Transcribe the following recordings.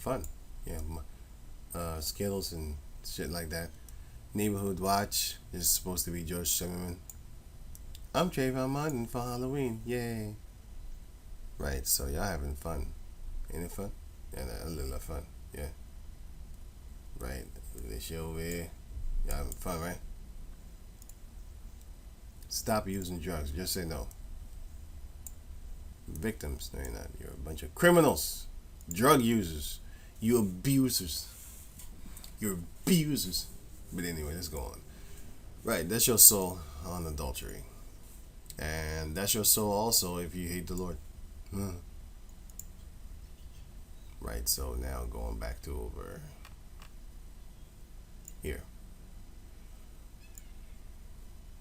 fun. Yeah, Skittles and shit like that. Neighborhood Watch is supposed to be George Zimmerman. I'm Trayvon Martin for Halloween. Yay. Right, so y'all having fun. Ain't it fun? Yeah, a little fun. Yeah. Right. This shit over here. Y'all having fun, right? Stop using drugs. Just say no. Victims. No, you're not. You're a bunch of criminals. Drug users. You abusers. You're abusers. But anyway, let's go on. Right, that's your soul on adultery. And that's your soul also if you hate the Lord. Right, so now going back to over here.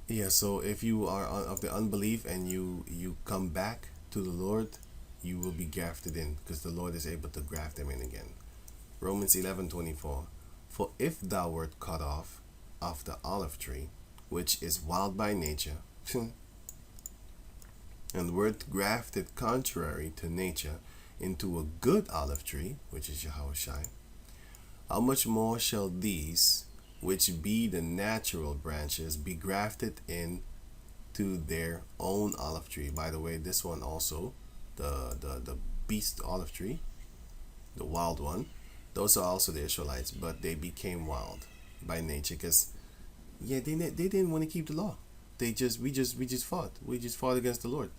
Yeah, so if you are of the unbelief and you come back to the Lord, you will be grafted in because the Lord is able to graft them in again. Romans 11:24. For if thou wert cut off the olive tree, which is wild by nature, and wert grafted contrary to nature into a good olive tree, which is Yahawashi, how much more shall these, which be the natural branches, be grafted in to their own olive tree? By the way, this one also, the beast olive tree, the wild one, those are also the Israelites, but they became wild by nature because they didn't want to keep the law. We just fought against the Lord,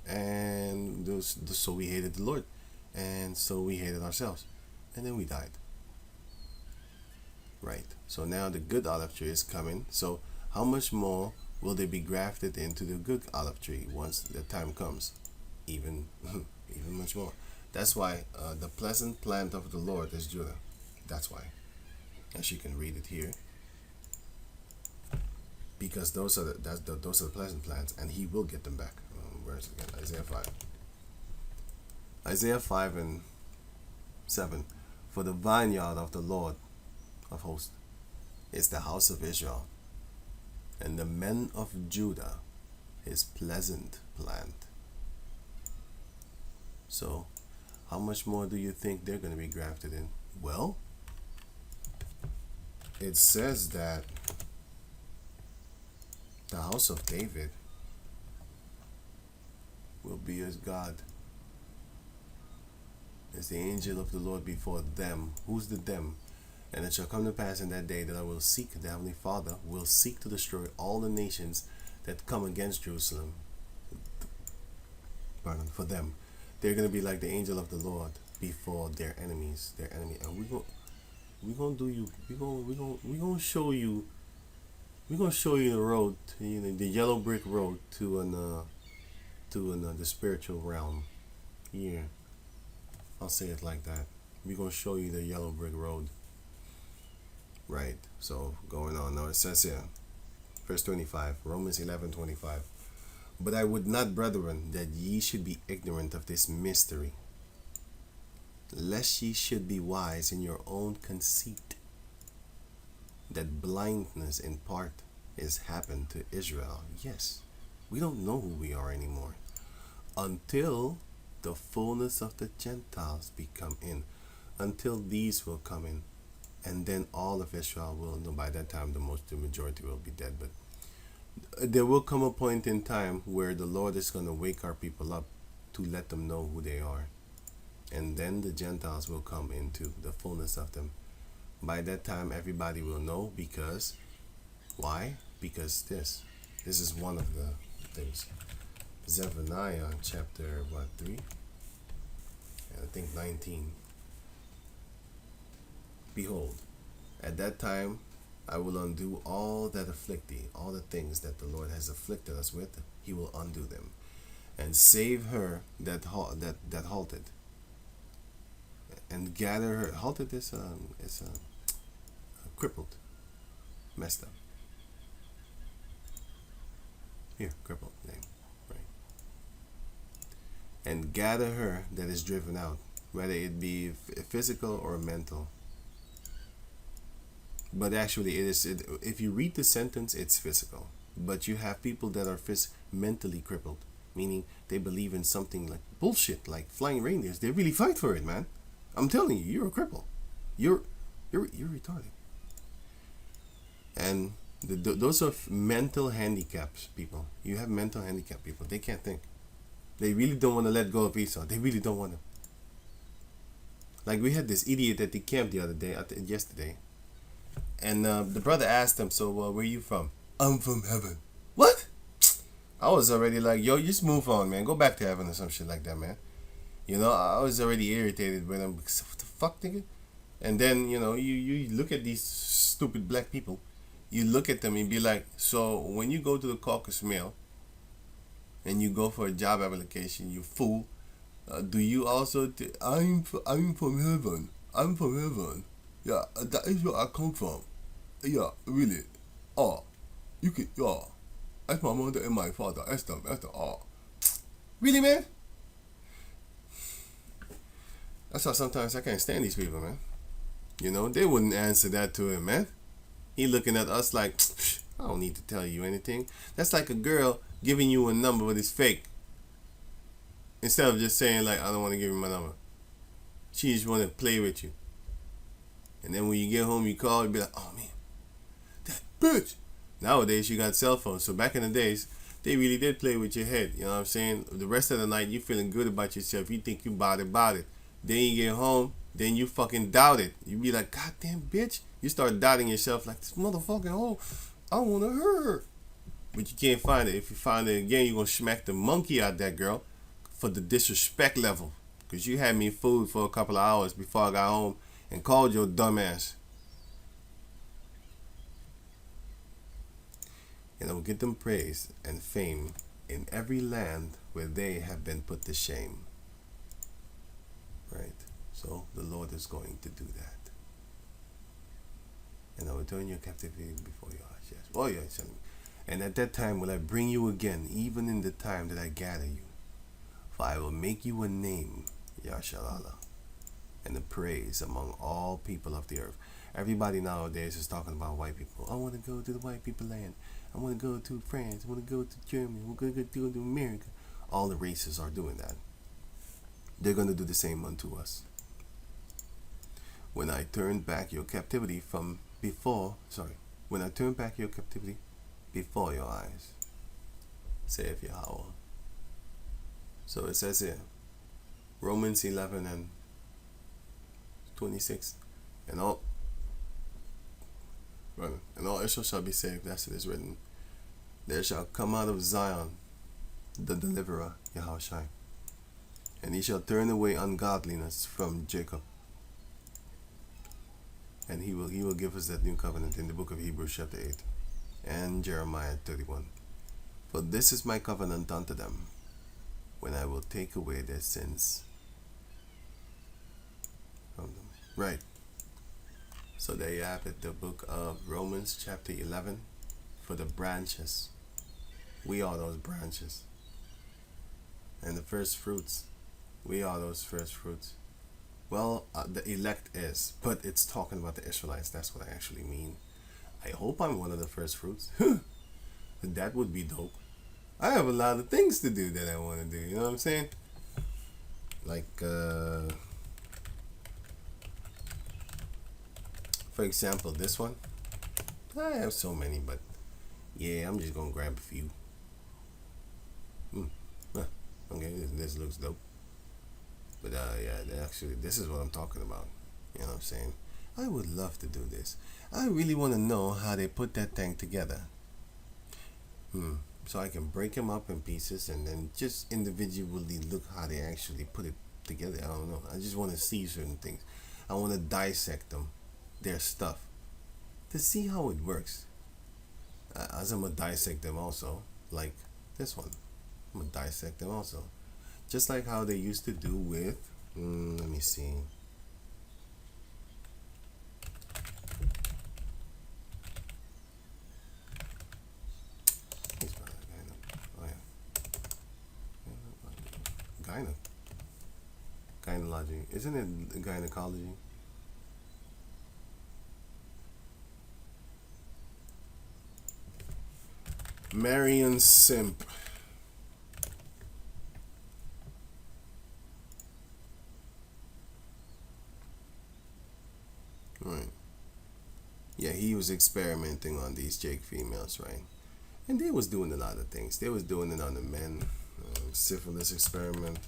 and so we hated the Lord, and so we hated ourselves, and then we died. Right. So now the good olive tree is coming. So how much more will they be grafted into the good olive tree once the time comes? Even much more. That's why the pleasant plant of the Lord is Judah. That's why. As you can read it here. Because those are the pleasant plants, and He will get them back. Where is it again? Isaiah 5. Isaiah 5 and 7. For the vineyard of the Lord of hosts is the house of Israel, and the men of Judah His pleasant plant. So, how much more do you think they're going to be grafted in? Well, it says that the house of David will be as God. As the angel of the Lord before them. Who's the them? And it shall come to pass in that day that I will seek, the Heavenly Father will seek to destroy all the nations that come against Jerusalem. Pardon, for them. They're going to be like the angel of the Lord before their enemies, and we're going to show you the road, the yellow brick road to the spiritual realm. Yeah, I'll say it like that. We're going to show you the yellow brick road. Right, so going on now, it says here, verse 25, Romans 11:25. But I would not, brethren, that ye should be ignorant of this mystery, lest ye should be wise in your own conceit, that blindness in part is happened to Israel. Yes, we don't know who we are anymore, until the fullness of the Gentiles be come in, until these will come in. And then all of Israel will know. By that time, the majority will be dead. But there will come a point in time where the Lord is going to wake our people up to let them know who they are. And then the Gentiles will come into the fullness of them. By that time, everybody will know because, why? Because this is one of the things. Zephaniah chapter 3? I think 19. Behold, at that time I will undo all that afflict thee, all the things that the Lord has afflicted us with, He will undo them, and save her that halted, and gather her. Halted is crippled, messed up. Here, crippled name, right? And gather her that is driven out, whether it be physical or mental. But actually, if you read the sentence, it's physical. But you have people that are mentally crippled, meaning they believe in something like bullshit, like flying reindeers. They really fight for it, man. I'm telling you, you're a cripple. You're you're retarded. And those are mental handicaps people. You have mental handicap people. They can't think. They really don't want to let go of Esau. They really don't want to. Like we had this idiot at the camp the other day, yesterday, and the brother asked him, "So where you from?" "I'm from heaven." What? I was already like, "Yo, just move on, man. Go back to heaven or some shit like that, man." I was already irritated with him. What the fuck, nigga? And then you look at these stupid black people. You look at them and be like, so when you go to the caucus mail and you go for a job application, you fool. Do you also? I'm from heaven. I'm from heaven. Yeah, that is where I come from. Yeah, really. Oh, you can. Yeah, that's my mother and my father. That's the. Oh, really, man. That's why sometimes I can't stand these people, man. They wouldn't answer that to him, man. He looking at us like, I don't need to tell you anything. That's like a girl giving you a number but it's fake. Instead of just saying like, I don't want to give you my number. She just want to play with you. And then when you get home, you call, you be like, oh man, that bitch. Nowadays, you got cell phones. So back in the days, they really did play with your head. You know what I'm saying? The rest of the night, you feeling good about yourself. You think you about it. Then you get home, then you fucking doubt it. You be like, goddamn bitch. You start doubting yourself like, this motherfucking hoe, I want to hurt her. But you can't find it. If you find it again, you're going to smack the monkey out that girl for the disrespect level. Because you had me fooled for a couple of hours before I got home and called your dumb ass. Get them praise and fame in every land where they have been put to shame. Right? So the Lord is going to do that. And I will turn your captivity before your eyes. Yes. Oh, yes. And at that time will I bring you again, even in the time that I gather you. For I will make you a name, Yashalala, and a praise among all people of the earth. Everybody nowadays is talking about white people. I want to go to the white people land. I want to go to France. I want to go to Germany. We're going to go to America. All the races are doing that. They're going to do the same unto us. When I turn back your captivity when I turn back your captivity before your eyes, saith Yahawah. So it says here, Romans 11 and 26, and all Israel shall be saved, as it is written, there shall come out of Zion the deliverer, Yahawashi, and he shall turn away ungodliness from Jacob. And he will give us that new covenant in the book of Hebrews chapter 8 and Jeremiah 31. For this is my covenant unto them, when I will take away their sins from them. Right. So there you have it, the book of Romans chapter 11 for the branches. We are those branches. And the first fruits. We are those first fruits. Well, the elect is, but it's talking about the Israelites. That's what I actually mean. I hope I'm one of the first fruits. That would be dope. I have a lot of things to do that I want to do. You know what I'm saying? Like, for example, this one. I have so many, but yeah, I'm just going to grab a few. Okay, this looks dope. But yeah, actually, this is what I'm talking about. You know what I'm saying? I would love to do this. I really want to know how they put that thing together. So I can break them up in pieces and then just individually look how they actually put it together. I don't know. I just want to see certain things. I want to dissect them, their stuff, to see how it works. As I'm going to dissect them also, like this one. I'm going to dissect them also. Just like how they used to do with, let me see. Gynecology. Isn't it gynecology? Marion Simp. Right. Yeah, he was experimenting on these Jake females, right? And they was doing a lot of things. They was doing it on the men, syphilis experiment.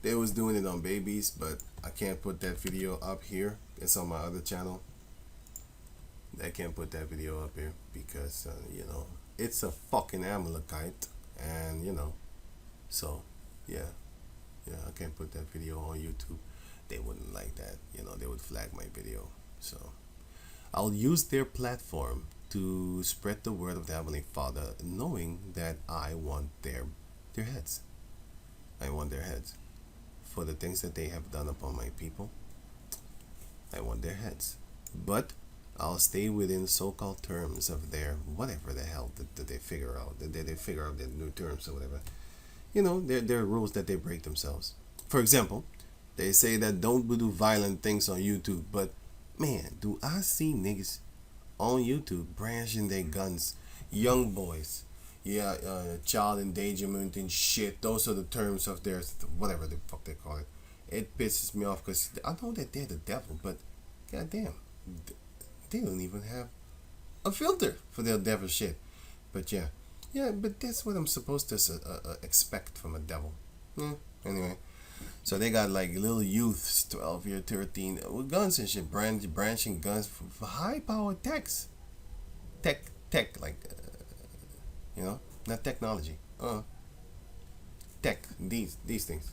They was doing it on babies, but I can't put that video up here. It's on my other channel. I can't put that video up here because it's a fucking Amalekite, and so yeah, yeah, I can't put that video on YouTube. They wouldn't like that. They would flag my video. So I'll use their platform to spread the word of the Heavenly Father, knowing that I want their heads. I want their heads for the things that they have done upon my people. I want their heads, but I'll stay within so-called terms of their whatever the hell that they figure out. That they figure out their new terms or whatever. There are rules that they break themselves. For example, they say that don't do violent things on YouTube, but man, do I see niggas on YouTube brandishing their guns, young boys, yeah, child endangerment and shit. Those are the terms of their whatever the fuck they call it. It pisses me off because I know that they're the devil, but goddamn, they don't even have a filter for their devil shit. But yeah, but that's what I'm supposed to expect from a devil. Anyway, so they got like little youths, 12 year, 13, with guns and shit, branching guns for high power tech, like not technology, tech. These things.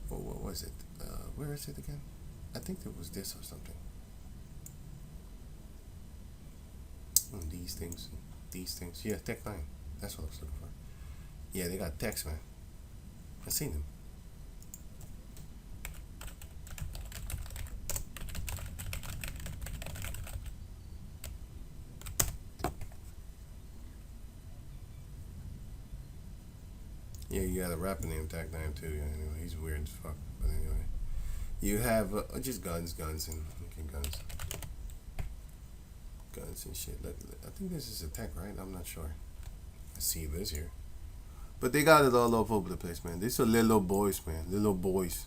Oh, what was it? Where is it again? I think it was this or something. These things. Yeah, Tech 9. That's what I was looking for. Yeah, they got techs, man. I seen them. Yeah, you got a rapper named Tech 9 too. Yeah, anyway, he's weird as fuck. But anyway, you have just guns and okay, guns and shit. Look, I think this is a tech, right? I'm not sure. I see this here. But they got it all over the place, man. These are little boys, man. Little boys.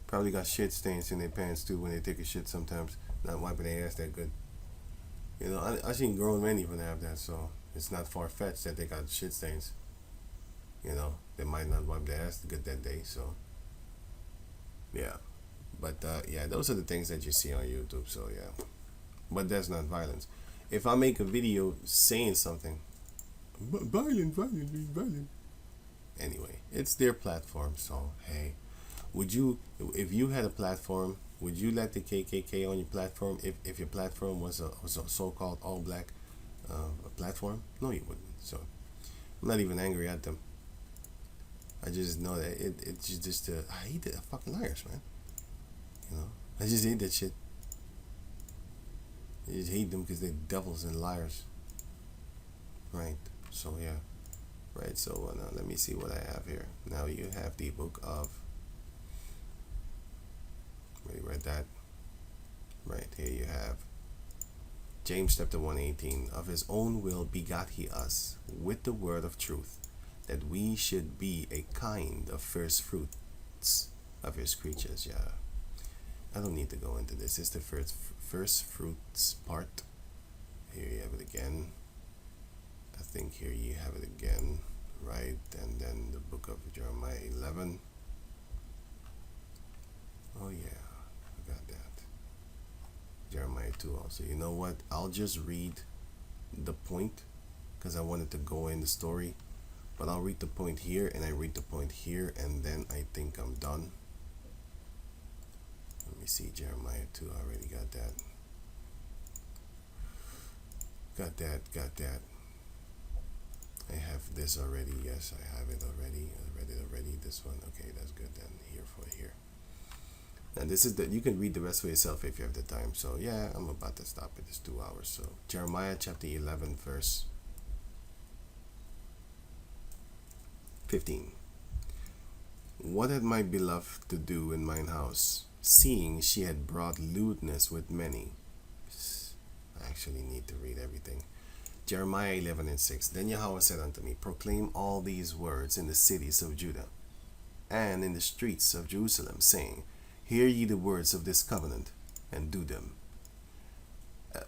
Probably got shit stains in their pants too when they take a shit sometimes. Not wiping their ass that good. I seen grown men even have that, so it's not far fetched that they got shit stains. They might not wipe their ass good that day, so yeah. But yeah, those are the things that you see on YouTube, so yeah. But that's not violence. If I make a video saying something, violent. Anyway, it's their platform, so hey, if you had a platform, would you let the KKK on your platform if your platform was a so-called all-black platform? No, you wouldn't. So I'm not even angry at them. I just know that it's just I hate the fucking liars, man. I just hate that shit. I just hate them because they're devils and liars. Right. So yeah. Right. So now let me see what I have here. Now you have the book of. Where you read that? Right here you have James chapter 1:18. Of his own will begot he us with the word of truth, that we should be a kind of first fruits of his creatures. Yeah. I don't need to go into this. It's the first fruits part. Here you have it again. I think here you have it again, right? And then the book of Jeremiah 11. Oh yeah, I got that. Jeremiah 2 also. You know what? I'll just read the point because I wanted to go in the story. But I'll read the point here and I read the point here and then I think I'm done. Let me see, Jeremiah 2, I already got that. Got that. I have this already. Yes, I have it already. I read it already. This one. Okay, that's good then. Here. Now this is you can read the rest for yourself if you have the time. So yeah, I'm about to stop it. It's 2 hours. So Jeremiah chapter 11 verse 15. What had my beloved to do in mine house, seeing she had brought lewdness with many? I actually need to read everything. Jeremiah 11:6. Then Yahawah said unto me, proclaim all these words in the cities of Judah and in the streets of Jerusalem, saying, hear ye the words of this covenant, and do them.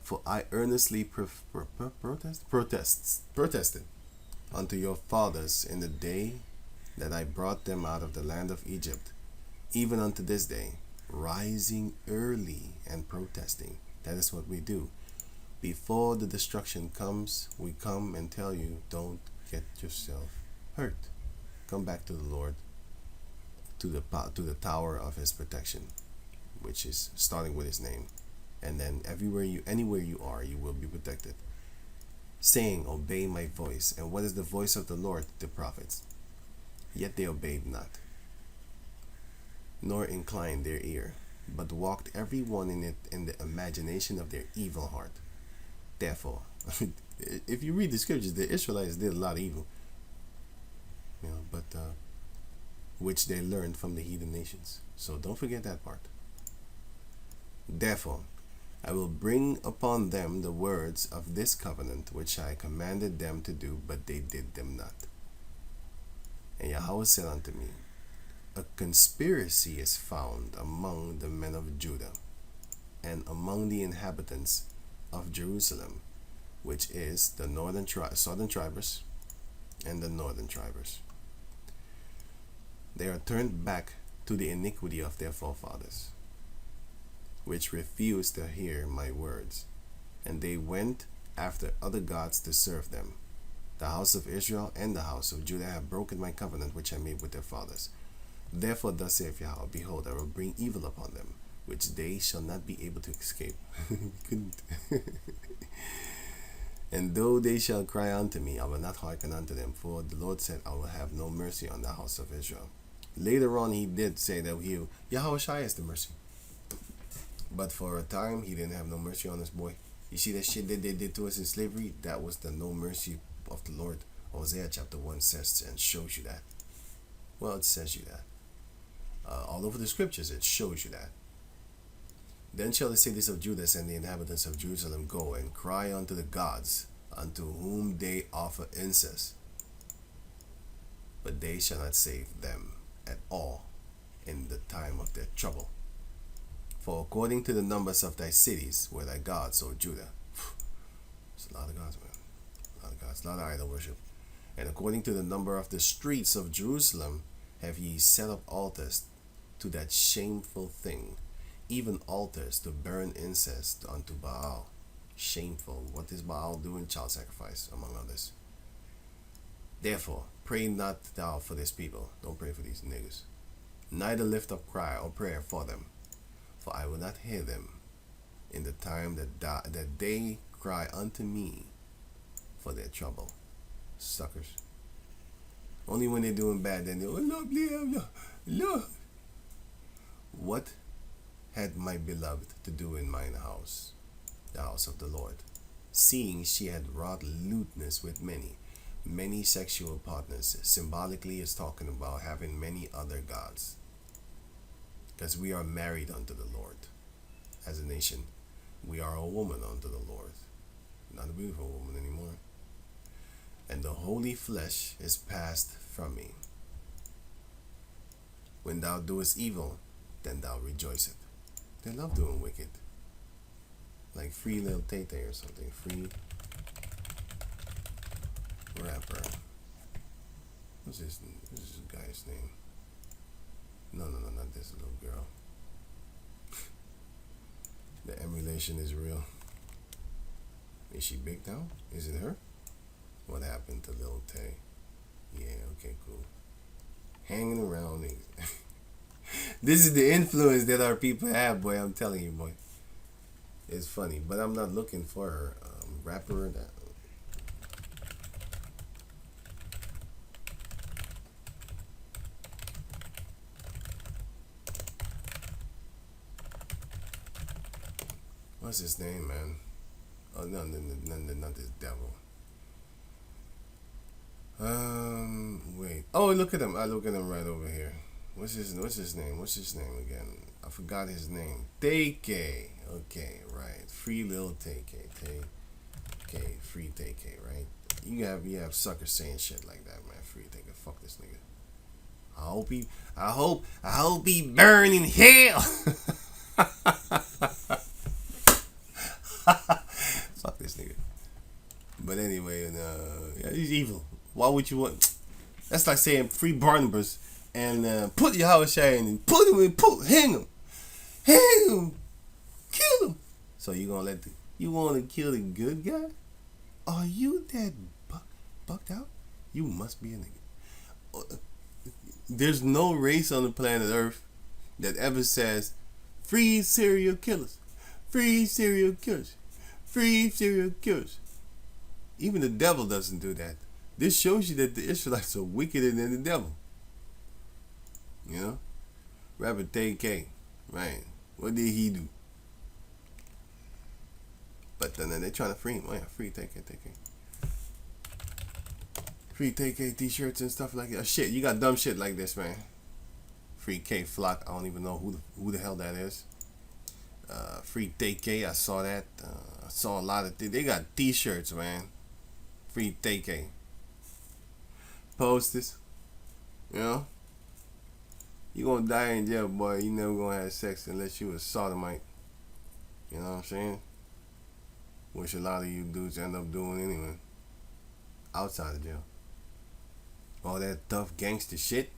For I earnestly protested unto your fathers in the day that I brought them out of the land of Egypt, even unto this day, rising early and protesting. That is what we do. Before the destruction comes, we come and tell you, don't get yourself hurt. Come back to the Lord, to the tower of his protection, which is starting with his name. And then anywhere you are, you will be protected. Saying, obey my voice. And what is the voice of the Lord? The prophets. Yet they obeyed not, nor inclined their ear, but walked every one in it in the imagination of their evil heart. Therefore, if you read the scriptures, the Israelites did a lot of evil, but which they learned from the heathen nations. So don't forget that part. Therefore, I will bring upon them the words of this covenant which I commanded them to do, but they did them not. And Yahawah said unto me, a conspiracy is found among the men of Judah and among the inhabitants of Jerusalem, which is the southern tribers and the northern tribers. They are turned back to the iniquity of their forefathers, which refused to hear my words, and they went after other gods to serve them. The house of Israel and the house of Judah have broken my covenant which I made with their fathers. Therefore thus saith Yahawah, behold, I will bring evil upon them, which they shall not be able to escape. And though they shall cry unto me, I will not hearken unto them, for the Lord said, I will have no mercy on the house of Israel. Later on he did say that Yahawashi is the mercy. But for a time, he didn't have no mercy on his boy. You see that shit that they did to us in slavery? That was the no mercy of the Lord. Hosea chapter 1 says and shows you that. Well, it says you that. All over the scriptures, it shows you that. Then shall the cities of Judah and the inhabitants of Jerusalem go and cry unto the gods, unto whom they offer incense. But they shall not save them at all in the time of their trouble. For according to the numbers of thy cities were thy gods, O Judah. It's a lot of gods, man. A lot of gods, a lot of idol worship. And according to the number of the streets of Jerusalem have ye set up altars to that shameful thing, even altars to burn incense unto Baal. Shameful. What is Baal doing? Child sacrifice, among others. Therefore, pray not thou for this people. Don't pray for these niggas. Neither lift up cry or prayer for them. For I will not hear them in the time that they cry unto me for their trouble. Suckers. Only when they're doing bad, then they, oh Lord, Lord. What had my beloved to do in mine house, the house of the Lord, seeing she had wrought lewdness with many sexual partners? Symbolically is talking about having many other gods. Because we are married unto the Lord. As a nation, we are a woman unto the Lord. Not a beautiful woman anymore. And the holy flesh is passed from me. When thou doest evil, then thou rejoicest. They love doing wicked. Like Free Lil Tay Tay or something. Free rapper. What's this guy's name? No, not this little girl. The emulation is real. Is she big now? Is it her? What happened to Lil Tay? Yeah, okay, cool. Hanging around. This is the influence that our people have, boy. I'm telling you, boy. It's funny, but I'm not looking for her. Rapper that. What's his name, man? Oh, no, not this devil. Wait. Oh, look at him. I look at him right over here. What's his name? What's his name again? I forgot his name. Tay-K. Okay, right. Free Lil Tay-K. TK, free TK, right? You have suckers saying shit like that, man. Free TK, fuck this nigga. I hope he burn in hell. Fuck this nigga. But anyway, yeah, he's evil. Why would you want? That's like saying free Barnabas and put Yahawah in and hang him, kill him. So you want to kill the good guy? Are you that bucked out? You must be a nigga. There's no race on the planet Earth that ever says free serial killers, free serial killers, free serial killers. Even the devil doesn't do that. This shows you that the Israelites are wickeder than the devil. You know? Rapper TK, right? What did he do? But then they're trying to free him. Oh yeah, free TK. Free TK t-shirts and stuff like that. Shit, you got dumb shit like this, man. Free K Flock. I don't even know who the hell that is. Free TK. I saw that. I saw a lot of they got t-shirts, man. Free TK. Posters. You know? You gonna die in jail, boy. You never gonna have sex unless you a sodomite. You know what I'm saying? Which a lot of you dudes end up doing anyway. Outside of jail. All that tough gangster shit.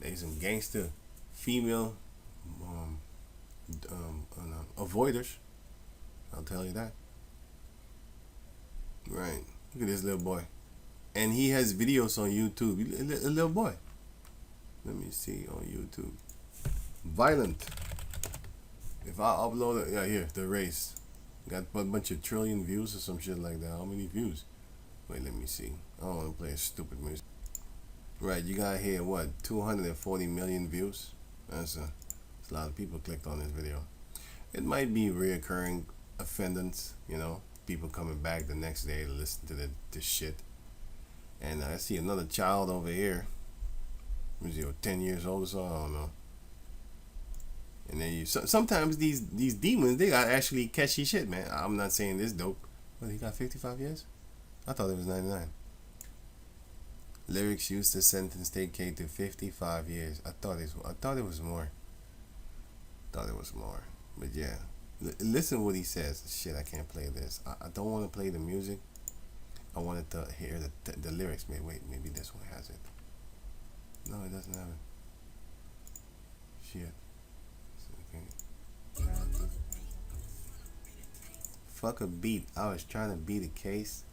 They some gangster female avoiders. I'll tell you that. Right. Look at this little boy. And he has videos on YouTube. A little boy. Let me see on YouTube. Violent. If I upload it, yeah, here, the race. Got a bunch of trillion views or some shit like that. How many views? Wait, let me see. I don't want to play stupid music. Right, you got here, what, 240 million views? That's a lot of people clicked on this video. It might be reoccurring offenders, you know, people coming back the next day to listen to this shit. And I see another child over here. Was he 10 years old or so? I don't know. And then sometimes these demons, they got actually catchy shit, man. I'm not saying this dope, but he got 55 years? I thought it was 99. Lyrics used to sentence TK to 55 years. I thought it was more. But yeah, listen what he says. Shit, I can't play this. I don't want to play the music. I wanted to hear the lyrics. Maybe this one has it. No, it doesn't have it. Shit. Okay. Fuck a beat. I was trying to beat a case,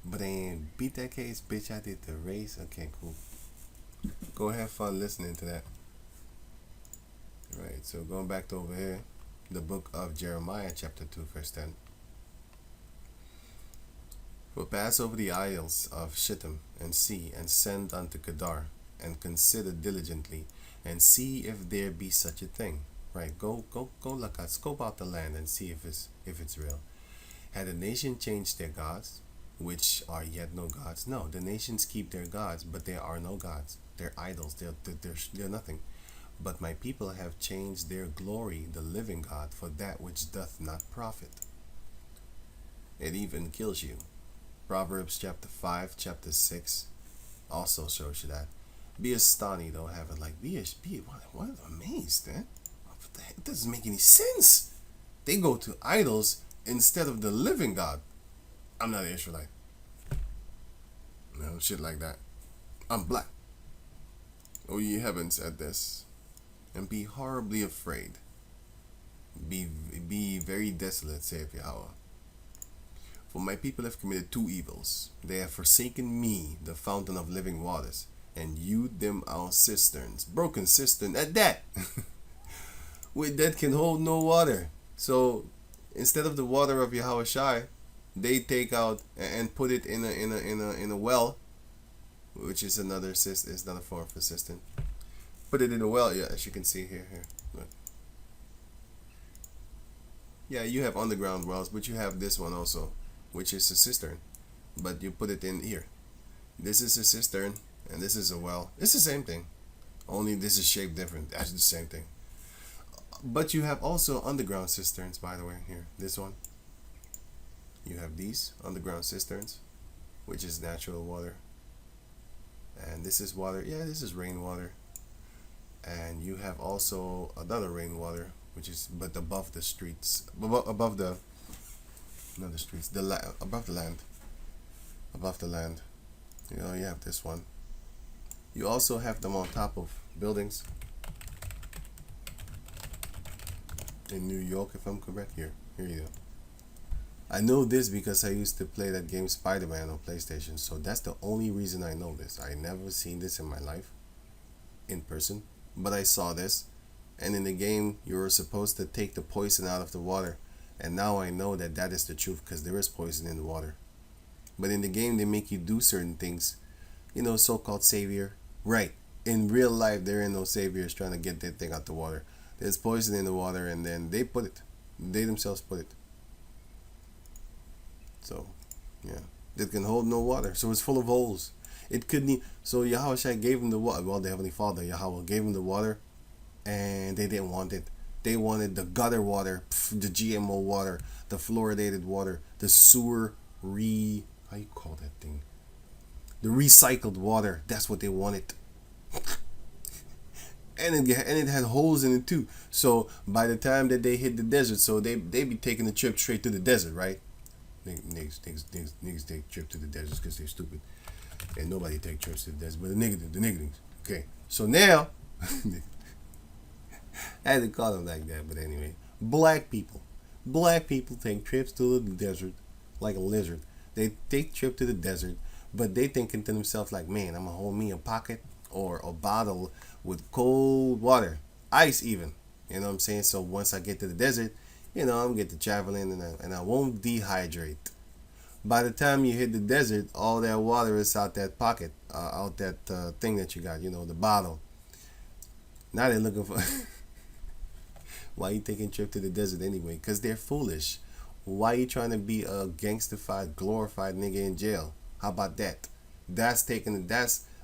but I ain't beat that case, bitch. I did the race. Okay, cool. Go have fun listening to that. Right, so going back to over here, the book of Jeremiah, chapter 2, verse 10. For pass over the isles of Shittim, and see, and send unto Kedar, and consider diligently, and see if there be such a thing. Right, go look at, scope out the land and see if it's real. Had a nation changed their gods, which are yet no gods? No, the nations keep their gods, but there are no gods. They're idols. They're nothing. But my people have changed their glory, the living God, for that which doth not profit. It even kills you. Proverbs chapter 5, chapter 6 also shows you that. Be astonished, though, have it like be what amazed, eh? What the heck? It doesn't make any sense. They go to idols instead of the living God. I'm not an Israelite. No shit like that. I'm black. O ye heavens at this, and be horribly afraid. Be very desolate, saith Yahawah. For my people have committed two evils. They have forsaken me, the fountain of living waters, and hewed them out cisterns. Broken cistern at that. With that can hold no water. So instead of the water of Yahawashi, they take out and put it in a well, which is another form for cistern. Put it in a well, yeah, as you can see here. Look. Yeah, you have underground wells, but you have this one also, which is a cistern, but you put it in here. This is a cistern, and this is a well. It's the same thing, only this is shaped different. That's the same thing. But you have also underground cisterns, by the way. Here, this one. You have these underground cisterns, which is natural water. And this is water. Yeah, this is rainwater. And you have also another rainwater, which is but above the streets, above the not the streets, above the land, above the land. You know, you have this one. You also have them on top of buildings in New York, if I'm correct. Here you go. I know this because I used to play that game Spider-Man on PlayStation, so that's the only reason I know this. I never seen this in my life, in person, but I saw this, and in the game you were supposed to take the poison out of the water, and now I know that that is the truth because there is poison in the water. But in the game they make you do certain things, you know, so-called savior. Right. In real life there ain't no saviors trying to get that thing out the water. There's poison in the water and then they put it. They themselves put it. So, yeah. It can hold no water. So it's full of holes. It couldn't. So Yahawashi gave him the water. Well, the Heavenly Father, Yahawah, gave him the water, and they didn't want it. They wanted the gutter water, the GMO water, the fluoridated water, the sewer how you call that thing? The recycled water. That's what they wanted. And it had holes in it too. So by the time that they hit the desert, so they be taking the trip straight to the desert, right? Niggas take trip to the desert because they're stupid. And nobody take trips to the desert, but the niggas. Okay, so now I had to call them like that, but anyway, black people take trips to the desert like a lizard. They take trip to the desert, but they thinking to themselves like, man, I'm gonna hold me a pocket or a bottle with cold water, ice even. You know what I'm saying? So once I get to the desert, you know, I'm gonna get to traveling and I won't dehydrate. By the time you hit the desert, all that water is out that pocket, out that thing that you got, you know, the bottle. Now they're looking for. Why you taking a trip to the desert anyway? Because they're foolish. Why you trying to be a gangstified, glorified nigga in jail? How about that? That's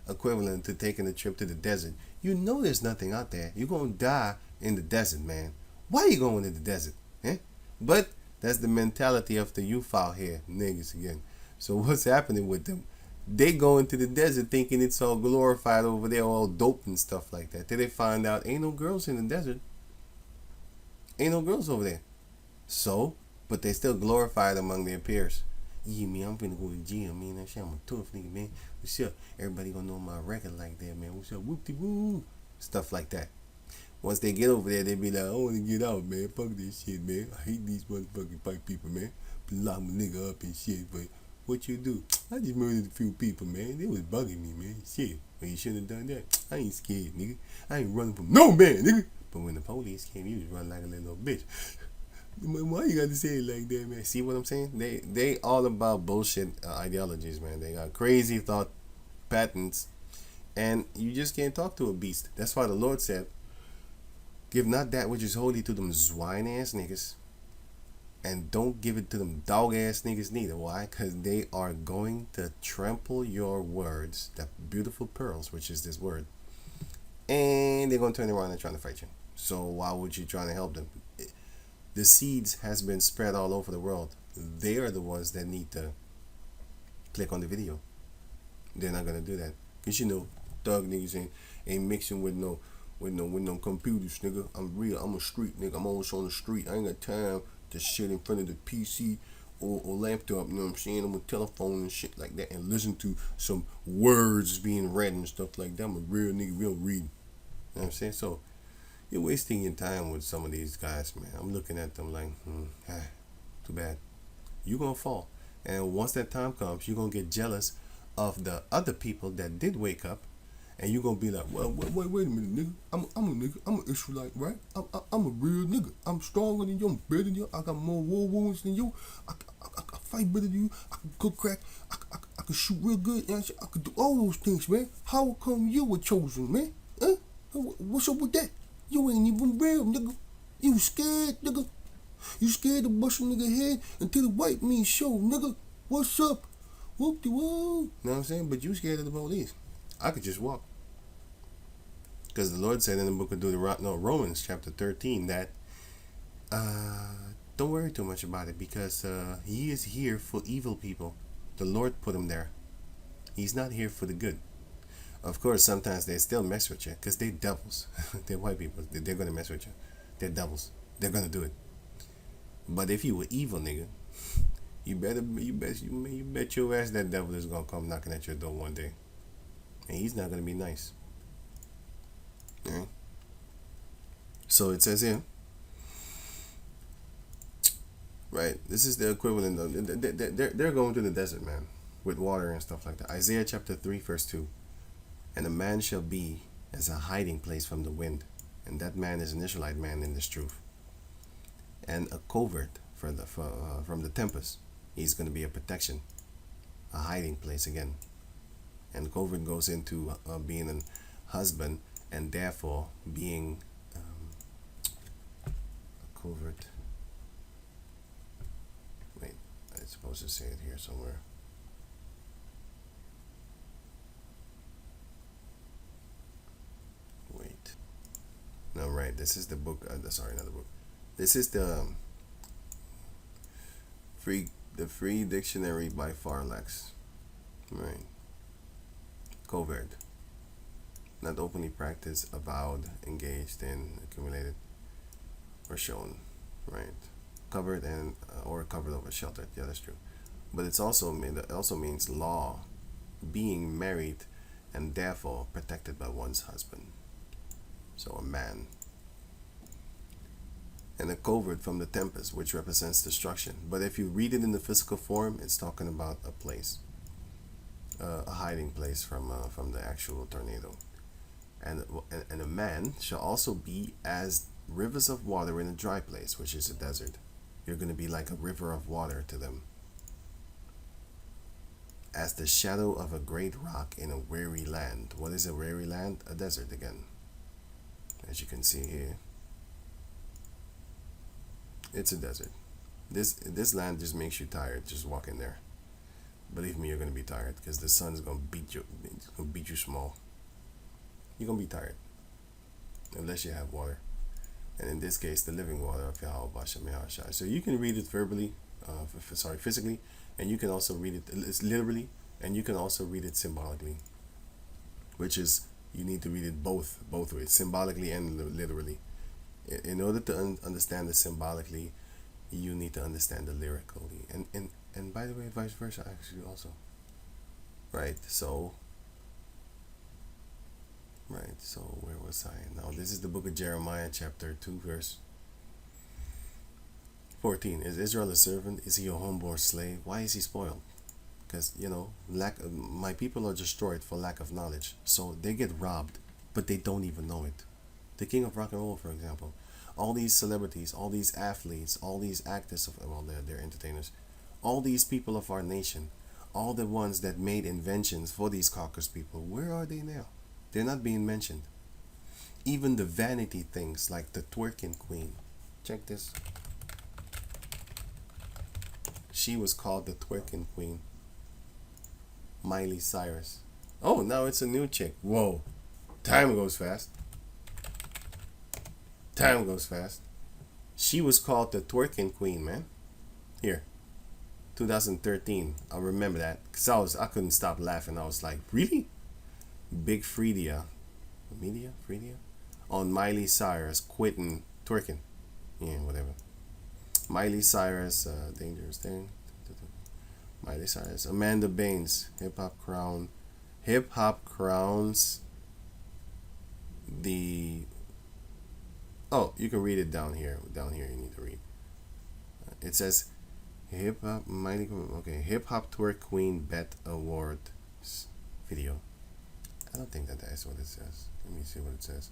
equivalent to taking a trip to the desert. You know there's nothing out there. You're gonna die in the desert, man. Why are you going to the desert? Eh? But that's the mentality of the youth out here, niggas again. So what's happening with them? They go into the desert thinking it's all glorified over there, all dope and stuff like that. Till they find out ain't no girls in the desert. Ain't no girls over there. So, but they still glorified among their peers. Yeah, man, I'm finna go to jail, man. That shit, I'm a tough nigga, man. What's up? Everybody gonna know my record like that, man. What's up? Whoop-de-woo. Stuff like that. Once they get over there, they be like, I want to get out, man. Fuck this shit, man. I hate these motherfucking white people, man. Lock my nigga up and shit. But what you do? I just murdered a few people, man. They was bugging me, man. Shit. Well, you shouldn't have done that. I ain't scared, nigga. I ain't running from no man, nigga. But when the police came, you was running like a little bitch. Why you got to say it like that, man? See what I'm saying? They all about bullshit ideologies, man. They got crazy thought patterns. And you just can't talk to a beast. That's why the Lord said, give not that which is holy to them swine ass niggas. And don't give it to them dog ass niggas neither. Why? Because they are going to trample your words, the beautiful pearls, which is this word. And they're going to turn around and try to fight you. So why would you try to help them? The seeds has been spread all over the world. They are the ones that need to click on the video. They're not going to do that. Because you know, thug niggas ain't mixing with no computers, nigga. I'm real. I'm a street nigga. I'm always on the street. I ain't got time to sit in front of the PC or laptop, you know what I'm saying? I'm a telephone and shit like that and listen to some words being read and stuff like that. I'm a real nigga, real reading. You know what I'm saying? So you're wasting your time with some of these guys, man. I'm looking at them like, too bad. You're gonna fall. And once that time comes, you're gonna get jealous of the other people that did wake up. And you're going to be like, well, wait a minute, nigga. I'm a nigga. I'm an Israelite, right? I'm a real nigga. I'm stronger than you. I'm better than you. I got more war wounds than you. I fight better than you. I can cook crack. I can shoot real good. I can do all those things, man. How come you were chosen, man? Huh? What's up with that? You ain't even real, nigga. You scared, nigga. You scared to bust a nigga head until the white meat show, nigga. What's up? Whoop-de-woo. You know what I'm saying? But you scared of the police. I could just walk. Because the Lord said in the book of Deuteronomy, no, Romans chapter 13, that uh, don't worry too much about it, because He is here for evil people. The Lord put him there. He's not here for the good. Of course, sometimes they still mess with you because they're devils. They're white people. They're going to mess with you. They're devils. They're going to do it. But if you were evil, nigga, you bet your ass that devil is going to come knocking at your door one day. And he's not going to be nice. Yeah. So it says here, right? This is the equivalent of, they're going through the desert, man, with water and stuff like that. Isaiah chapter 3, verse 2. And a man shall be as a hiding place from the wind. And that man is an Israelite man in this truth. And a covert from the tempest. He's going to be a protection, a hiding place again. And covert goes into being a husband, and therefore being a covert. Wait, I'm supposed to say it here somewhere. Wait. No, right. This is the book. Sorry, not the book. This is the free dictionary by Farlex. Right. Covert. Not openly practiced, avowed, engaged in, accumulated, or shown. Right. Covered and or covered over, sheltered. Yeah, that's true. But it also means law, being married, and therefore protected by one's husband. So a man. And a covert from the tempest, which represents destruction. But if you read it in the physical form, it's talking about a place, a hiding place from the actual tornado. And a man shall also be as rivers of water in a dry place, which is a desert. You're going to be like a river of water to them. As the shadow of a great rock in a weary land. What is a weary land? A desert again. As you can see here, it's a desert. This land just makes you tired just walking there. Believe me, you're gonna be tired because the sun's gonna beat you. It's gonna beat you small. You're gonna be tired unless you have water, and in this case, the living water of Yahawah Bahasham Yahawashi. So you can read it verbally, physically, and you can also read it literally, and you can also read it symbolically, which is, you need to read it both ways, symbolically and literally. In order to understand the symbolically, you need to understand the lyrically, and by the way, vice versa actually also. Right. So where was I? Now this is the book of Jeremiah, chapter 2, verse 14. Is Israel a servant? Is he a homeborn slave? Why is he spoiled? Because my people are destroyed for lack of knowledge. So they get robbed, but they don't even know it. The king of rock and roll, for example, all these celebrities, all these athletes, all these actors, they're entertainers, all these people of our nation, all the ones that made inventions for these Caucasus people, where are they now? They're not being mentioned. Even the vanity things like the twerking queen. Check this. She was called the twerking queen. Miley Cyrus. Oh, now it's a new chick. Whoa. Time goes fast. Time goes fast. She was called the twerking queen, man. Here. 2013. I remember that. Because I couldn't stop laughing. I was like, really? Big Freedia. Freedia? On Miley Cyrus quitting twerking. Yeah, whatever. Miley Cyrus, dangerous thing. Miley Cyrus. Amanda Baines, Hip Hop crowns the. Oh, you can read it down here. Down here, you need to read. It says, Hip Hop Twerk Queen Bet Awards video. I don't think that's what it says. Let me see what it says.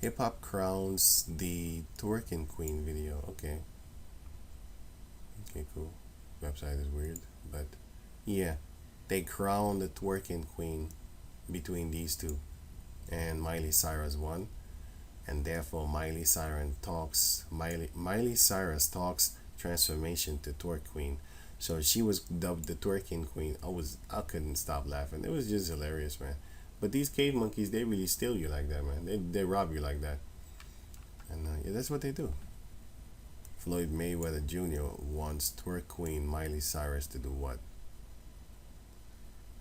Hip Hop crowns the twerking queen video. Okay, cool. Website is weird, but yeah, they crown the twerking queen between these two, and Miley Cyrus won, and therefore Miley Cyrus talks transformation to twerk queen. So she was dubbed the twerking queen. I couldn't stop laughing. It was just hilarious, man. But these cave monkeys, they really steal you like that, man. They rob you like that. And yeah, that's what they do. Floyd Mayweather Jr. wants twerk queen Miley Cyrus to do what?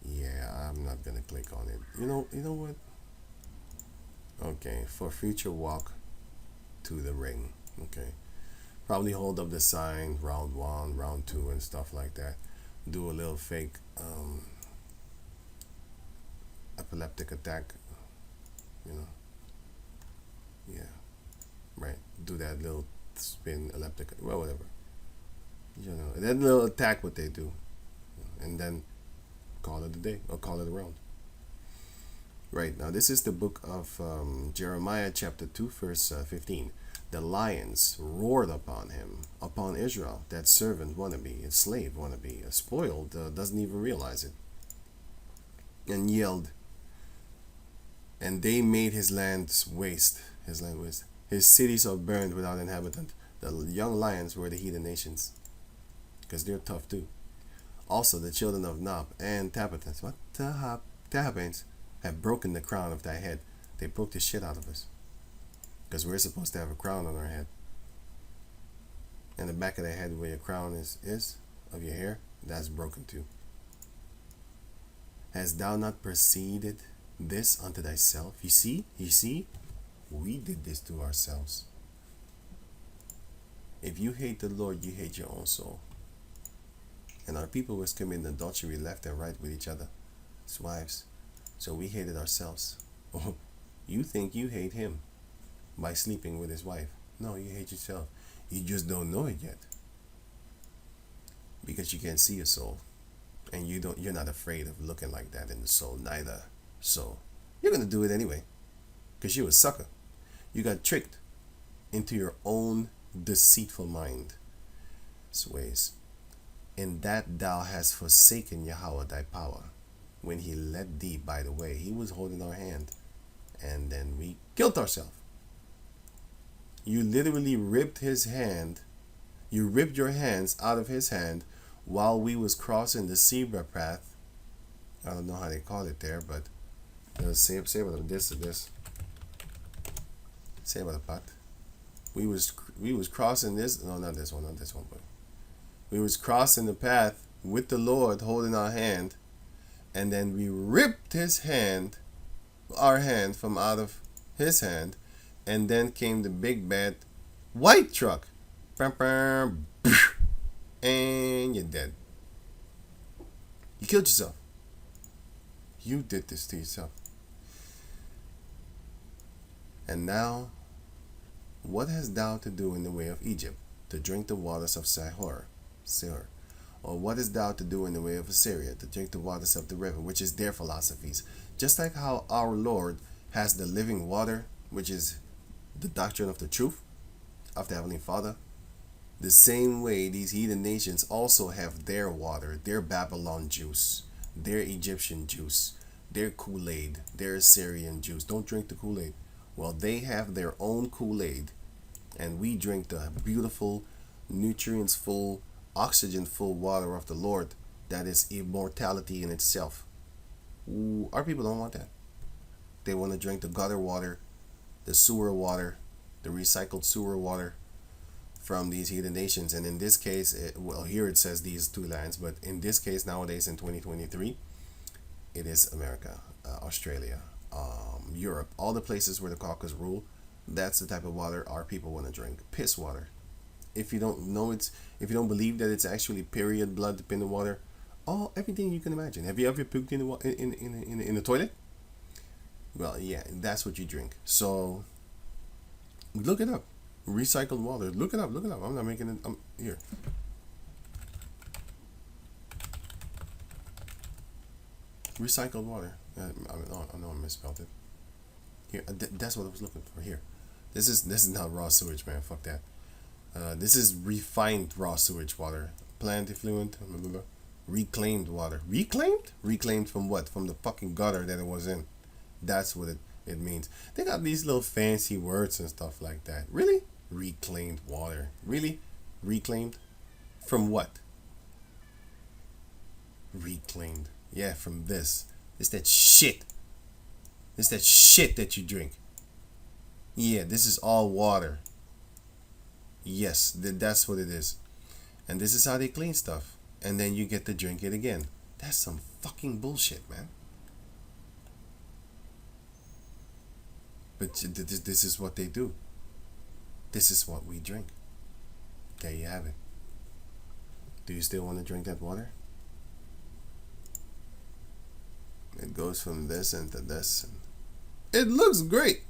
Yeah, I'm not gonna click on it. You know what? Okay, for future walk to the ring. Okay, probably hold up the sign, round one, round two, and stuff like that. Do a little fake epileptic attack. You know, yeah, right. Do that little spin epileptic, well, whatever. You know, that little attack, what they do, and then call it a day or call it a round. Right, now this is the book of Jeremiah chapter 2 verse 15. The lions roared upon him, upon Israel, that servant wannabe, a slave wannabe, a spoiled, doesn't even realize it, and yelled, and they made his land waste. His cities are burned without inhabitant. The young lions were the heathen nations, because they're tough too. Also the children of Nob and Tapathans, Tahapanes, have broken the crown of thy head. They broke the shit out of us, because we're supposed to have a crown on our head. And the back of the head where your crown is of your hair, that's broken too. Hast thou not proceeded this unto thyself? You see, we did this to ourselves. If you hate the Lord, you hate your own soul. And our people was committing adultery left and right with each other, his wives. So we hated ourselves. You think you hate him by sleeping with his wife. No, you hate yourself. You just don't know it yet, because you can't see your soul, and you're not afraid of looking like that in the soul neither. So you're gonna do it anyway, because you're a sucker. You got tricked into your own deceitful mind ways, in that thou hast forsaken Yahawah thy power. When he led thee by the way, he was holding our hand, and then we killed ourselves. You literally ripped his hand. You ripped your hands out of his hand while we was crossing the zebra path. I don't know how they call it there, but say about this. Say about the pot. We was crossing this. No, not this one, but we was crossing the path with the Lord holding our hand, and then we ripped our hand from out of his hand, and then came the big bad white truck, and you're dead. You killed yourself. You did this to yourself. And now, what hast thou to do in the way of Egypt, to drink the waters of Sihor? Or what is thou to do in the way of Assyria, to drink the waters of the river, which is their philosophies? Just like how our Lord has the living water, which is the doctrine of the truth of the Heavenly Father, the same way these heathen nations also have their water, their Babylon juice, their Egyptian juice, their Kool-Aid, their Assyrian juice. Don't drink the Kool-Aid. Well, they have their own Kool-Aid, and we drink the beautiful, nutrients-full, oxygen-full water of the Lord that is immortality in itself. Ooh, our people don't want that. They want to drink the gutter water, the sewer water, the recycled sewer water from these heathen nations. And in this case, here it says these two lands, but in this case, nowadays in 2023, it is America, Australia, Europe, all the places where the Caucasus rule. That's the type of water our people want to drink. Piss water. If you don't believe that it's actually period blood in the water, everything you can imagine. Have you ever pooped in the toilet? Well, yeah, that's what you drink. So look it up. Recycled water. Look it up. I'm not making it. Here. Recycled water. I know I misspelled it. Here, that's what I was looking for. Here. This is not raw sewage, man. Fuck that. This is refined raw sewage water. Plant effluent. Blah, blah, blah. Reclaimed water. Reclaimed? Reclaimed from what? From the fucking gutter that it was in. That's what it means. They got these little fancy words and stuff like that. Really? Reclaimed water. Really? Reclaimed? From what? Reclaimed. Yeah, from this. It's that shit It's that shit that you drink. Yeah, this is all water. Yes, that's what it is. And this is how they clean stuff. And then you get to drink it again. That's some fucking bullshit, man. But this is what they do. This is what we drink. There you have it. Do you still want to drink that water? It goes from this into this. It looks great.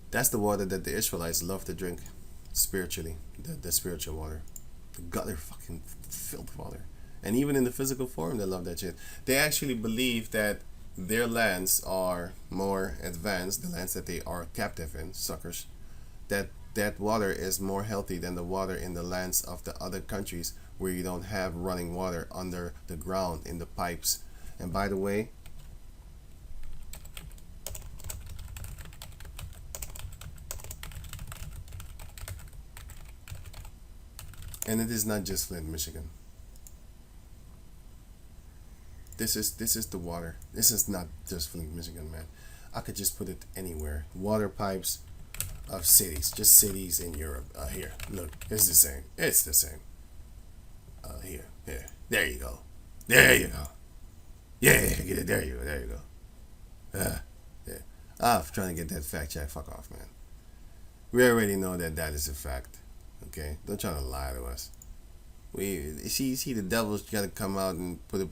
That's the water that the Israelites love to drink spiritually. The spiritual water. The gutter fucking filth water. And even in the physical form, they love that shit. They actually believe that their lands are more advanced, the lands that they are captive in, suckers, that water is more healthy than the water in the lands of the other countries where you don't have running water under the ground in the pipes. And by the way, and it is not just Flint, Michigan. This is the water. This is not just Flint, Michigan, man. I could just put it anywhere. Water pipes of cities, just cities in Europe. Here, look, it's the same. It's the same. Here. There you go. There you go. Yeah, get it. There you go. There you go. Yeah. I'm trying to get that fact check. Fuck off, man. We already know that is a fact. Okay, don't try to lie to us. We see the devil's got to come out and put a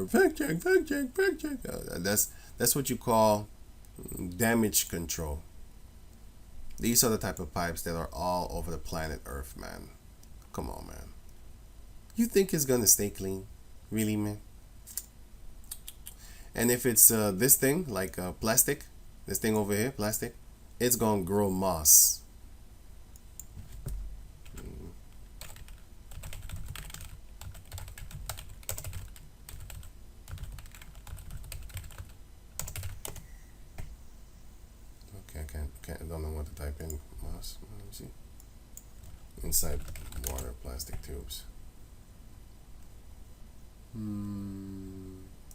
fact check. That's what you call damage control. These are the type of pipes that are all over the planet Earth, man. Come on, man. You think it's gonna stay clean? Really, man? And if it's this thing, like plastic, this thing over here, plastic, it's gonna grow moss. I don't know what to type in. Moss. Let me see. Inside water, plastic tubes.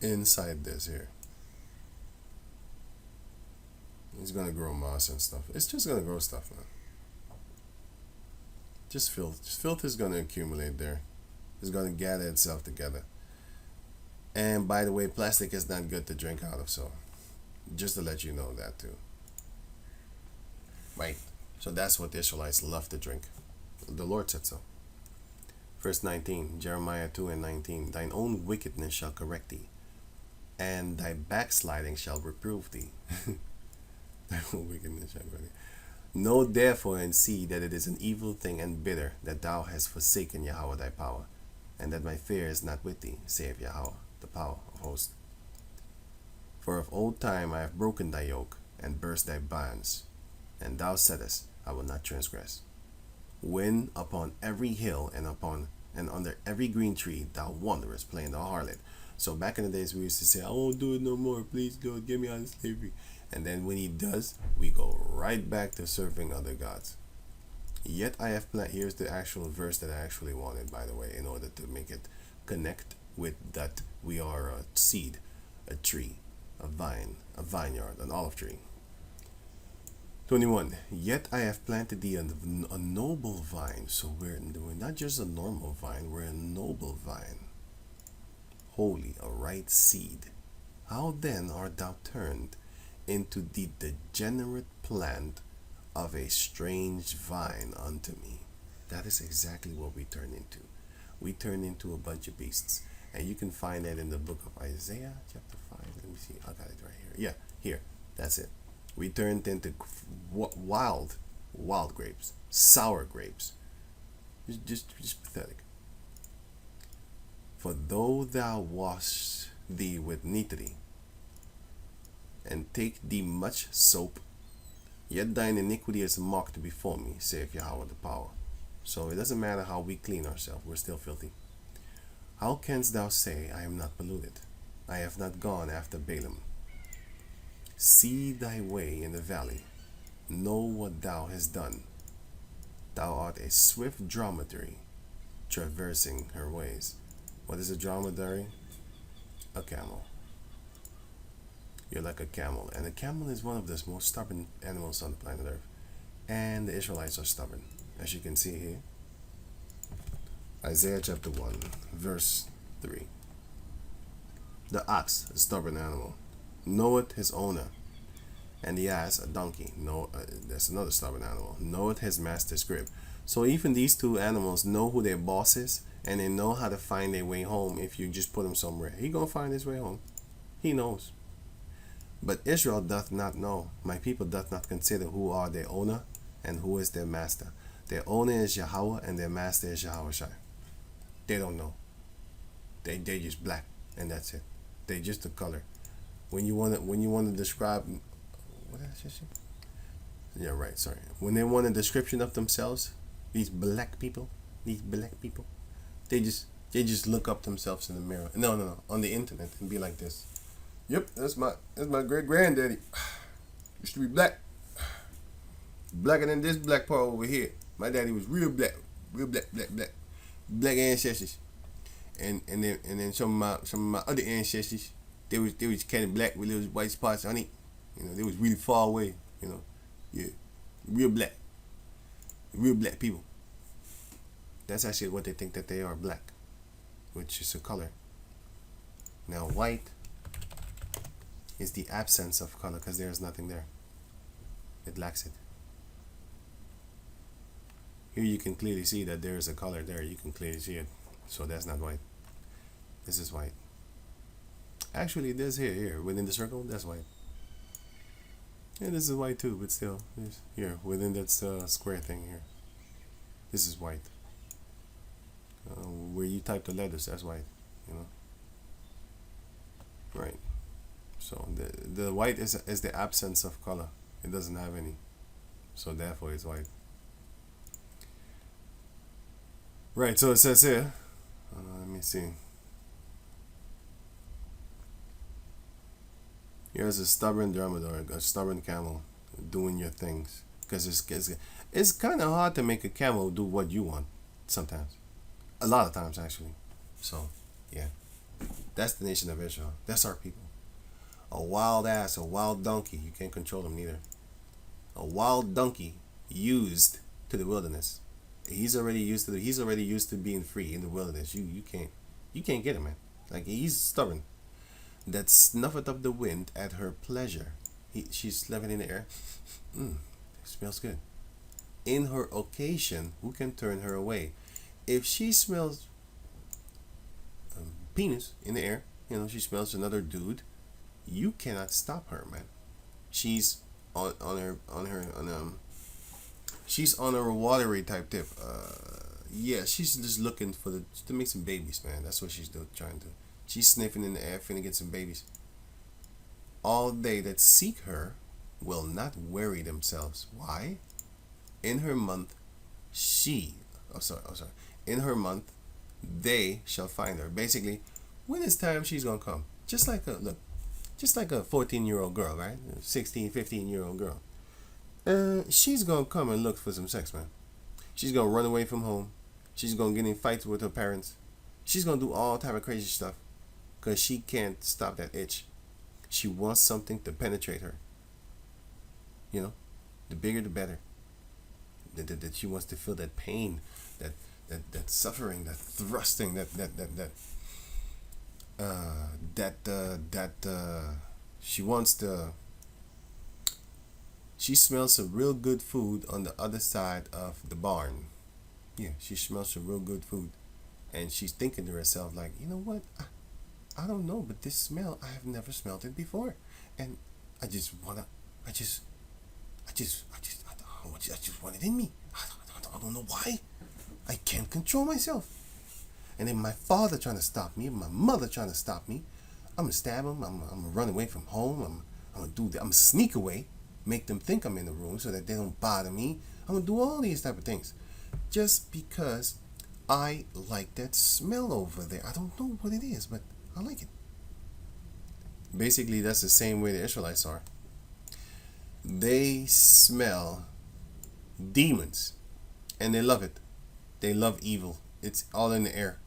Inside this here. It's gonna grow moss and stuff. It's just gonna grow stuff, man. Just filth. Filth is gonna accumulate there. It's gonna gather itself together. And by the way, plastic is not good to drink out of, so just to let you know that too. Right? So that's what the Israelites love to drink. The Lord said so. Verse 19, Jeremiah 2 and 19. Thine own wickedness shall correct thee, and thy backsliding shall reprove thee. Thine own wickedness shall correct thee. Know therefore and see that it is an evil thing and bitter that thou hast forsaken Yahawah thy power, and that my fear is not with thee, saith Yahawah, the power of hosts. For of old time I have broken thy yoke, and burst thy bands, and thou saidest, I will not transgress. When upon every hill and under every green tree thou wanderest playing the harlot. So back in the days we used to say, I won't do it no more, please Lord, get me out of slavery. And then when he does, we go right back to serving other gods. Yet I have planned, here's the actual verse that I actually wanted, by the way, in order to make it connect with that we are a seed, a tree, a vine, a vineyard, an olive tree. 21. Yet I have planted thee a noble vine. So we're not just a normal vine, we're a noble vine. Holy, a right seed. How then art thou turned into the degenerate plant of a strange vine unto me? That is exactly what we turn into. We turn into a bunch of beasts. And you can find that in the book of Isaiah, chapter 5. Let me see. I got it right here. Yeah, here. That's it. We turned into wild grapes, sour grapes. Just pathetic. For though thou wash thee with neatly, and take thee much soap, yet thine iniquity is mocked before me, saith Yahawah the power. So it doesn't matter how we clean ourselves, we're still filthy. How canst thou say, I am not polluted? I have not gone after Balaam. See thy way in the valley, know what thou hast done. Thou art a swift dromedary, traversing her ways. What is a dromedary? A camel. You're like a camel. And a camel is one of the most stubborn animals on the planet Earth. And the Israelites are stubborn. As you can see here. Isaiah chapter 1, verse 3. The ox, a stubborn animal, knoweth his owner, and the ass, a donkey, that's another stubborn animal, knoweth his master's crib. So even these two animals know who their boss is, and they know how to find their way home. If you just put him somewhere, he gonna find his way home. He knows. But Israel doth not know. My people doth not consider who are their owner and who is their master. Their owner is Yahawah, and their master is Yahawashi. They don't know. They just black, and that's it. They just the color. When you want to describe, what did I just say? Yeah, right. Sorry. When they want a description of themselves, these black people, they just look up themselves in the mirror. No, on the internet and be like this. Yep, that's my great granddaddy. Used to be black, blacker than this black part over here. My daddy was real black, black ancestors. And then some of my other ancestors, they was kind of black with little white spots on it. They was really far away. Yeah, real black people. That's actually what they think, that they are black, which is a color. Now white is the absence of color, because there is nothing there. It lacks it. Here you can clearly see that there is a color there. You can clearly see it. So that's not white. This is white. Actually, this here within the circle, that's white. Yeah, this is white too, but still, here within that square thing here, this is white. Where you type the letters, that's white. Right. So the white is the absence of color. It doesn't have any. So therefore, it's white. Right. So it says here. Let me see. Here's a stubborn dromedary, a stubborn camel, doing your things. Because it's kind of hard to make a camel do what you want sometimes. A lot of times, actually. So, yeah. That's the nation of Israel. That's our people. A wild ass, a wild donkey. You can't control them neither. A wild donkey used to the wilderness. He's already used to being free in the wilderness. You can't get him, man. Like, he's stubborn. That snuffeth up the wind at her pleasure. She's living in the air. It smells good. In her occasion, who can turn her away? If she smells penis in the air, she smells another dude, you cannot stop her, man. She's she's on a watery type tip. Yeah, she's just looking to make some babies, man. That's what she's trying to. She's sniffing in the air, finna get some babies. All they that seek her will not weary themselves. Why? In her month, in her month, they shall find her. Basically, when it's time, she's gonna come. Just like a 14-year-old girl, right? 16, 15-year-old girl. She's gonna come and look for some sex, man. She's gonna run away from home. She's gonna get in fights with her parents. She's gonna do all type of crazy stuff, because she can't stop that itch. She wants something to penetrate her. The bigger the better. That she wants to feel that pain, that suffering, that thrusting, she wants to. She smells some real good food on the other side of the barn. Yeah, she smells some real good food, and she's thinking to herself, like, you know what? I don't know, but this smell, I have never smelled it before, and I just want it in me. I don't know why. I can't control myself. And then my father trying to stop me, my mother trying to stop me. I'm gonna stab him. I'm gonna run away from home. I'm gonna do that. I'm gonna sneak away, make them think I'm in the room so that they don't bother me. I'm gonna do all these type of things, just because I like that smell over there. I don't know what it is, but I like it. Basically, that's the same way the Israelites are. They smell demons, and they love it. They love evil. It's all in the air.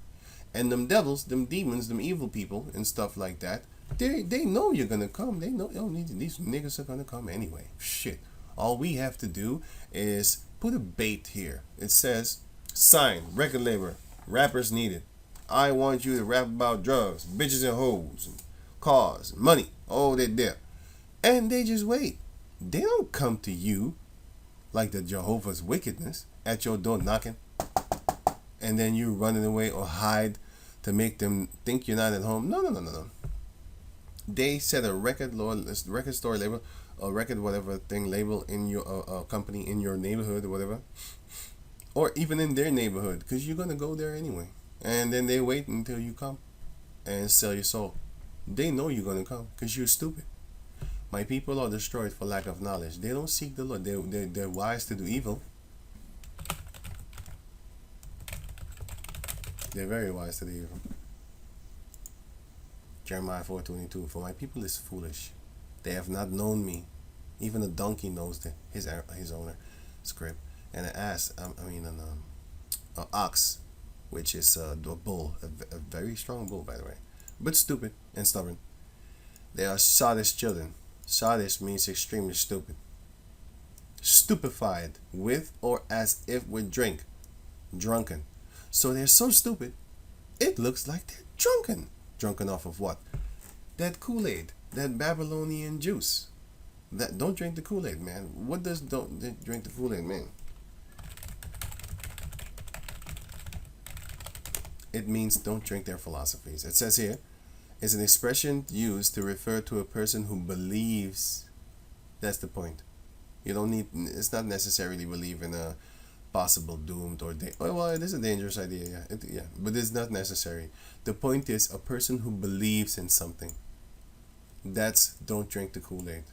And them devils, them demons, them evil people and stuff like that, they know you're gonna come. They know, oh, these niggas are gonna come anyway. Shit. All we have to do is put a bait here. It says, sign, record label, rappers needed. I want you to rap about drugs, bitches and hoes, and cars, money. Oh, they're there. And they just wait. They don't come to you like the Jehovah's wickedness at your door knocking, and then you running away or hide to make them think you're not at home. No, no, no, no, no. They set a record store label, a record whatever thing label in your company in your neighborhood or whatever, or even in their neighborhood, because you're gonna go there anyway. And then they wait until you come and sell your soul. They know you're gonna come because you're stupid. My people are destroyed for lack of knowledge. They don't seek the Lord. They're wise to do evil. They're very wise to do evil. Jeremiah 4:22. For my people is foolish. They have not known me. Even a donkey knows his owner. Script. And an ass. An ox, which is a bull, a very strong bull, by the way, but stupid and stubborn. They are sottish children. Sottish means extremely stupid. Stupefied with or as if with drink. Drunken. So they're so stupid, it looks like they're drunken. Drunken off of what? That Kool-Aid, that Babylonian juice. That don't drink the Kool-Aid, man. What does don't drink the Kool-Aid mean? It means don't drink their philosophies. It says here, is an expression used to refer to a person who believes. That's the point. You don't need. It's not necessarily believe in a possible doomed or well, it is a dangerous idea, yeah. But it's not necessary. The point is a person who believes in something. That's don't drink the Kool-Aid.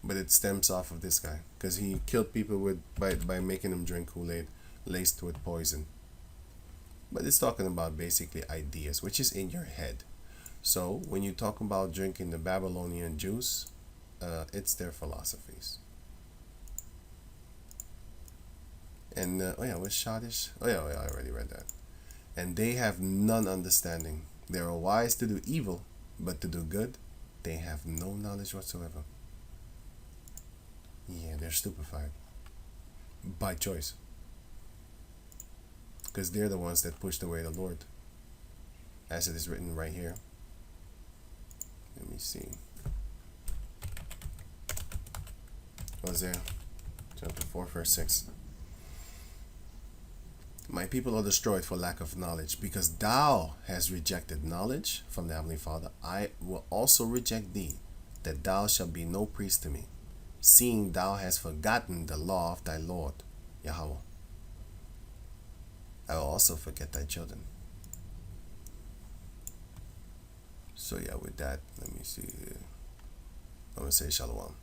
But it stems off of this guy because he killed people by making them drink Kool-Aid laced with poison. But it's talking about basically ideas, which is in your head. So when you talk about drinking the Babylonian juice, it's their philosophies. And what's shottish? I already read that. And they have none understanding. They are wise to do evil, but to do good, they have no knowledge whatsoever. Yeah, they're stupefied by choice. Because they're the ones that pushed away the Lord. As it is written right here. Let me see. Hosea chapter 4, verse 6. My people are destroyed for lack of knowledge. Because thou hast rejected knowledge from the Heavenly Father, I will also reject thee, that thou shalt be no priest to me, seeing thou hast forgotten the law of thy Lord, Yahawah. I will also forget thy children. So yeah, with that, let me see here. I'm going to say Shalom.